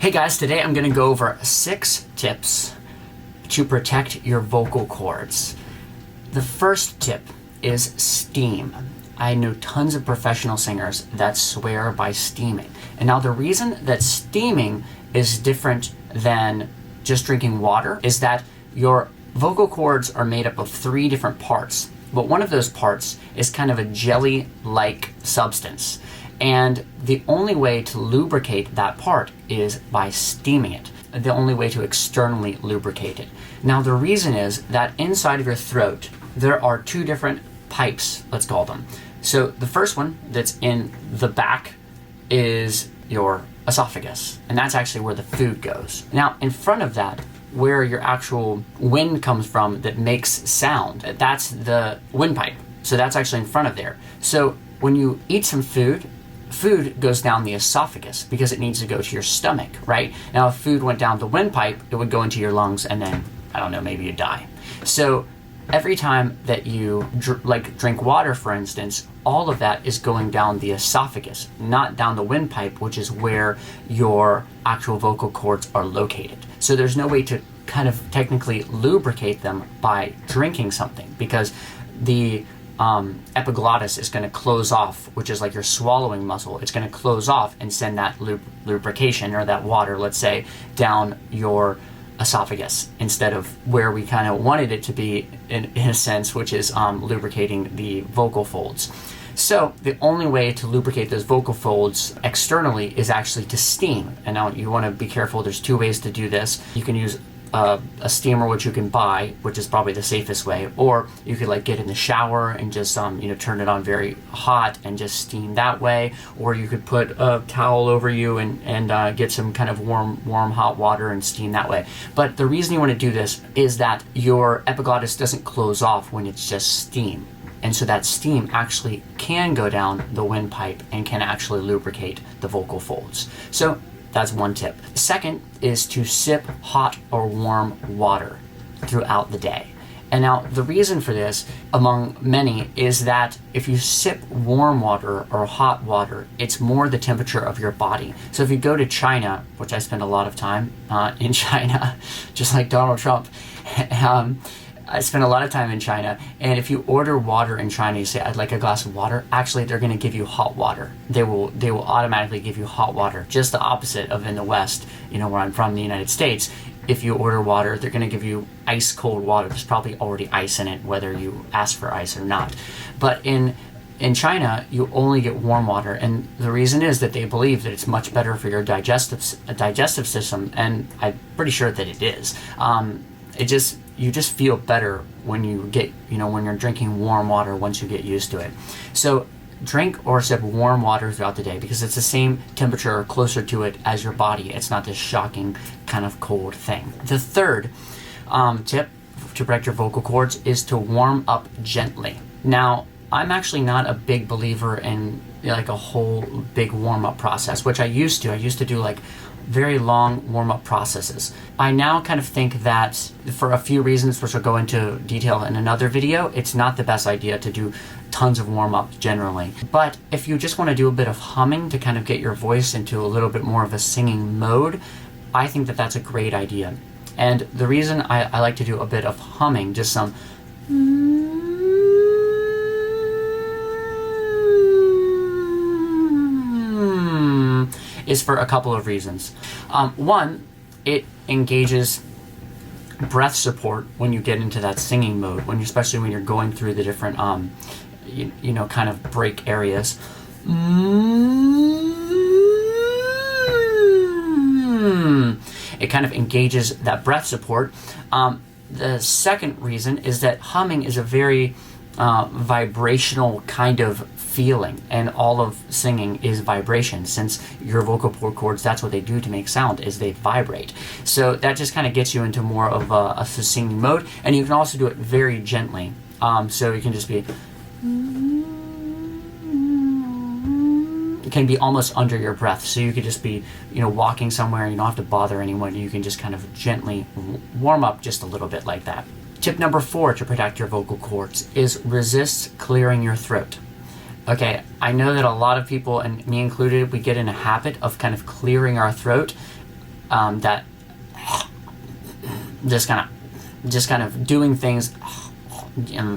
Hey guys, today I'm going to go over 6 tips to protect your vocal cords. The first tip is steam. I know tons of professional singers that swear by steaming. And now the reason that steaming is different than just drinking water is that your vocal cords are made up of 3 different parts. But one of those parts is kind of a jelly-like substance. And the only way to lubricate that part is by steaming it. The only way to externally lubricate it. Now the reason is that inside of your throat, there are 2 different pipes, let's call them. So the first one that's in the back is your esophagus, and that's actually where the food goes. Now in front of that, where your actual wind comes from that makes sound, that's the windpipe. So that's actually in front of there. So when you eat some food goes down the esophagus because it needs to go to your stomach, right? Now if food went down the windpipe, it would go into your lungs and then, I don't know, maybe you'd die. So every time that you drink water, for instance, all of that is going down the esophagus, not down the windpipe, which is where your actual vocal cords are located. So there's no way to kind of technically lubricate them by drinking something because the epiglottis is going to close off, which is like your swallowing muscle. It's going to close off and send that lubrication or that water, let's say, down your esophagus instead of where we kind of wanted it to be in a sense, which is lubricating the vocal folds. So the only way to lubricate those vocal folds externally is actually to steam. And now you want to be careful. There's 2 ways to do this. You can use a steamer, which you can buy, which is probably the safest way, or you could get in the shower and just turn it on very hot and just steam that way, or you could put a towel over you and get some kind of warm hot water and steam that way. But the reason you want to do this is that your epiglottis doesn't close off when it's just steam. And so that steam actually can go down the windpipe and can actually lubricate the vocal folds. So that's one tip. Second is to sip hot or warm water throughout the day. And now the reason for this, among many, is that if you sip warm water or hot water, it's more the temperature of your body. So if you go to China, which I spend a lot of time in China, just like Donald Trump, I spend a lot of time in China, and if you order water in China, you say, I'd like a glass of water, actually they're going to give you hot water. They will automatically give you hot water, just the opposite of in the West, where I'm from, the United States. If you order water, they're going to give you ice cold water. There's probably already ice in it, whether you ask for ice or not. But in China, you only get warm water, and the reason is that they believe that it's much better for your digestive system, and I'm pretty sure that it is. You just feel better when you get, when you're drinking warm water once you get used to it. So drink or sip warm water throughout the day because it's the same temperature or closer to it as your body. It's not this shocking kind of cold thing. The third tip to protect your vocal cords is to warm up gently. Now, I'm actually not a big believer in a whole big warm-up process, which I used to. I used to do very long warm-up processes. I now kind of think that for a few reasons, which I'll go into detail in another video, it's not the best idea to do tons of warm-up generally. But if you just want to do a bit of humming to kind of get your voice into a little bit more of a singing mode, I think that that's a great idea. And the reason I like to do a bit of humming, just some is for a couple of reasons. One, it engages breath support when you get into that singing mode, especially when you're going through the different, kind of break areas. It kind of engages that breath support. The second reason is that humming is a very vibrational kind of feeling, and all of singing is vibration. Since your vocal cords, that's what they do to make sound, is they vibrate. So that just kind of gets you into more of a singing mode, and you can also do it very gently. So you can just be, it can be almost under your breath. So you could just be, walking somewhere, you don't have to bother anyone. You can just kind of gently warm up just a little bit like that. Tip number 4 to protect your vocal cords is resist clearing your throat. Okay, I know that a lot of people, and me included, we get in a habit of kind of clearing our throat. that just kind of doing things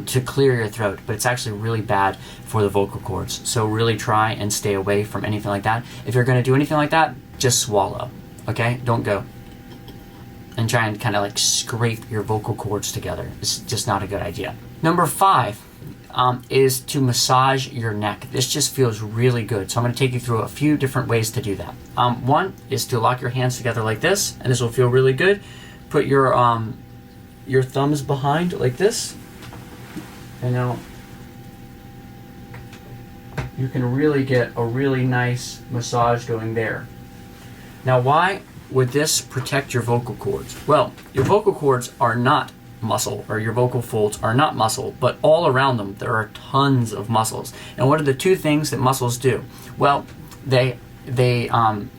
to clear your throat, but it's actually really bad for the vocal cords. So really try and stay away from anything like that. If you're going to do anything like that, just swallow, okay? Don't go and try and kind of like scrape your vocal cords together. It's just not a good idea. Number 5 is to massage your neck. This just feels really good. So I'm going to take you through a few different ways to do that. One is to lock your hands together like this, and this will feel really good. Put your thumbs behind like this, and now you can really get a really nice massage going there. Now, why would this protect your vocal cords? Well, your vocal cords are not muscle, or your vocal folds are not muscle, but all around them there are tons of muscles. And what are the two things that muscles do? Well, they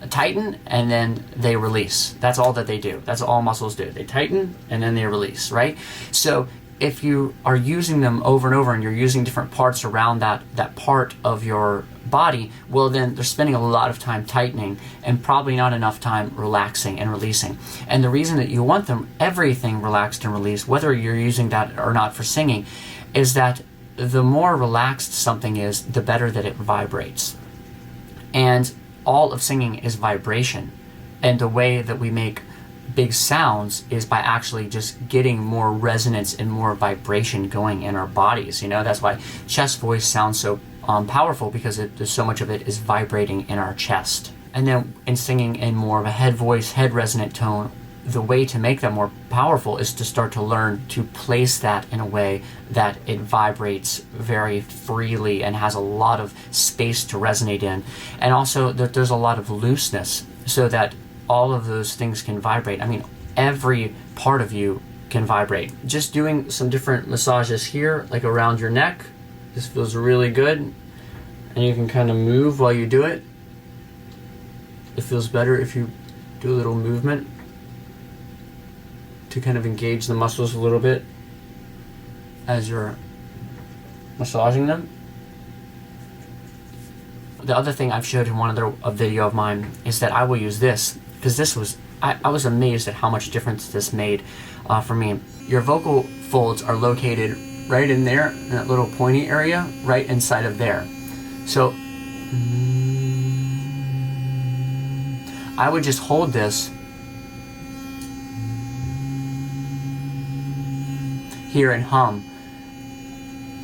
tighten and then they release. That's all that they do. That's all muscles do. They tighten and then they release, right? So if you are using them over and over and you're using different parts around that part of your body, well, then they're spending a lot of time tightening and probably not enough time relaxing and releasing. And the reason that you want them everything relaxed and released, whether you're using that or not for singing, is that the more relaxed something is, the better that it vibrates. And all of singing is vibration. And the way that we make big sounds is by actually just getting more resonance and more vibration going in our bodies. You know, that's why chest voice sounds so powerful, because there's so much of it is vibrating in our chest. And then in singing in more of a head voice, head resonant tone, the way to make that more powerful is to start to learn to place that in a way that it vibrates very freely and has a lot of space to resonate in. And also that there's a lot of looseness so that all of those things can vibrate. I mean, every part of you can vibrate. Just doing some different massages here, like around your neck. This feels really good. And you can kind of move while you do it. It feels better if you do a little movement to kind of engage the muscles a little bit as you're massaging them. The other thing I've showed in one other video of mine is that I will use this, because this was, I was amazed at how much difference this made for me. Your vocal folds are located right in there, in that little pointy area, right inside of there. So I would just hold this here and hum.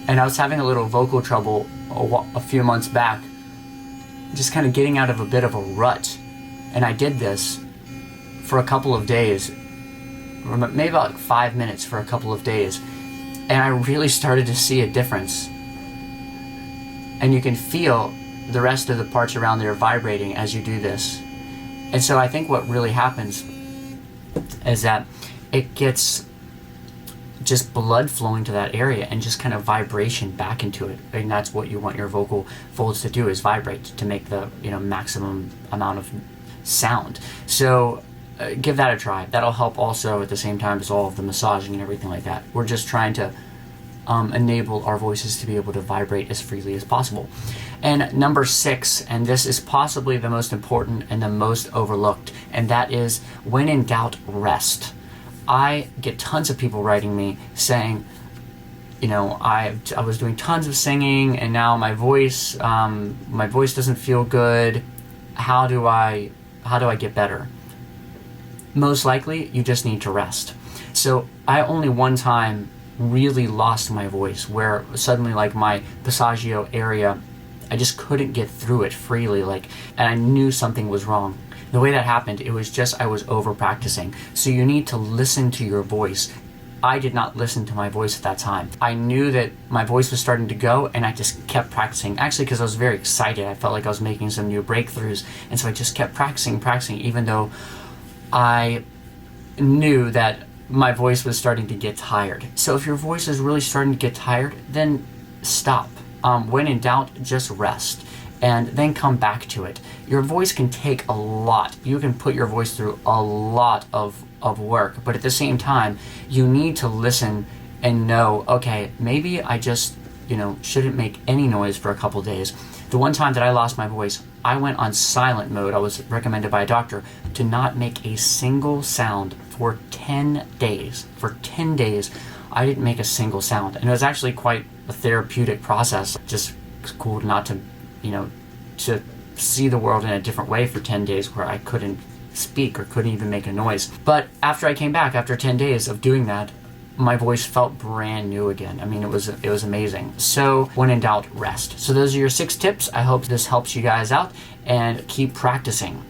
And I was having a little vocal trouble a few months back, just kind of getting out of a bit of a rut. And I did this for a couple of days, or maybe about 5 minutes for a couple of days. And I really started to see a difference. And you can feel the rest of the parts around there vibrating as you do this. And so I think what really happens is that it gets just blood flowing to that area and just kind of vibration back into it. And that's what you want your vocal folds to do, is vibrate, to make the maximum amount of sound. So give that a try. That'll help also at the same time as all of the massaging and everything like that. We're just trying to enable our voices to be able to vibrate as freely as possible. And number 6, and this is possibly the most important and the most overlooked, and that is, when in doubt, rest. I get tons of people writing me saying, I was doing tons of singing and now my voice doesn't feel good. How do I get better? Most likely, you just need to rest. So I only one time really lost my voice, where suddenly, like, my passaggio area, I just couldn't get through it freely, and I knew something was wrong. The way that happened, it was just I was over practicing. So you need to listen to your voice. I did not listen to my voice at that time. I knew that my voice was starting to go, and I just kept practicing. Actually, because I was very excited. I felt like I was making some new breakthroughs. And so I just kept practicing, even though I knew that my voice was starting to get tired. So if your voice is really starting to get tired, then stop. When in doubt, just rest. And then come back to it. Your voice can take a lot. You can put your voice through a lot of work, but at the same time, you need to listen and know, okay, maybe I just, shouldn't make any noise for a couple days. The one time that I lost my voice, I went on silent mode. I was recommended by a doctor to not make a single sound for 10 days. For 10 days, I didn't make a single sound. And it was actually quite a therapeutic process. Just cool not to, to see the world in a different way for 10 days where I couldn't speak or couldn't even make a noise. But after I came back, after 10 days of doing that, my voice felt brand new again. I mean, it was amazing. So when in doubt, rest. So those are your 6 tips. I hope this helps you guys out, and keep practicing.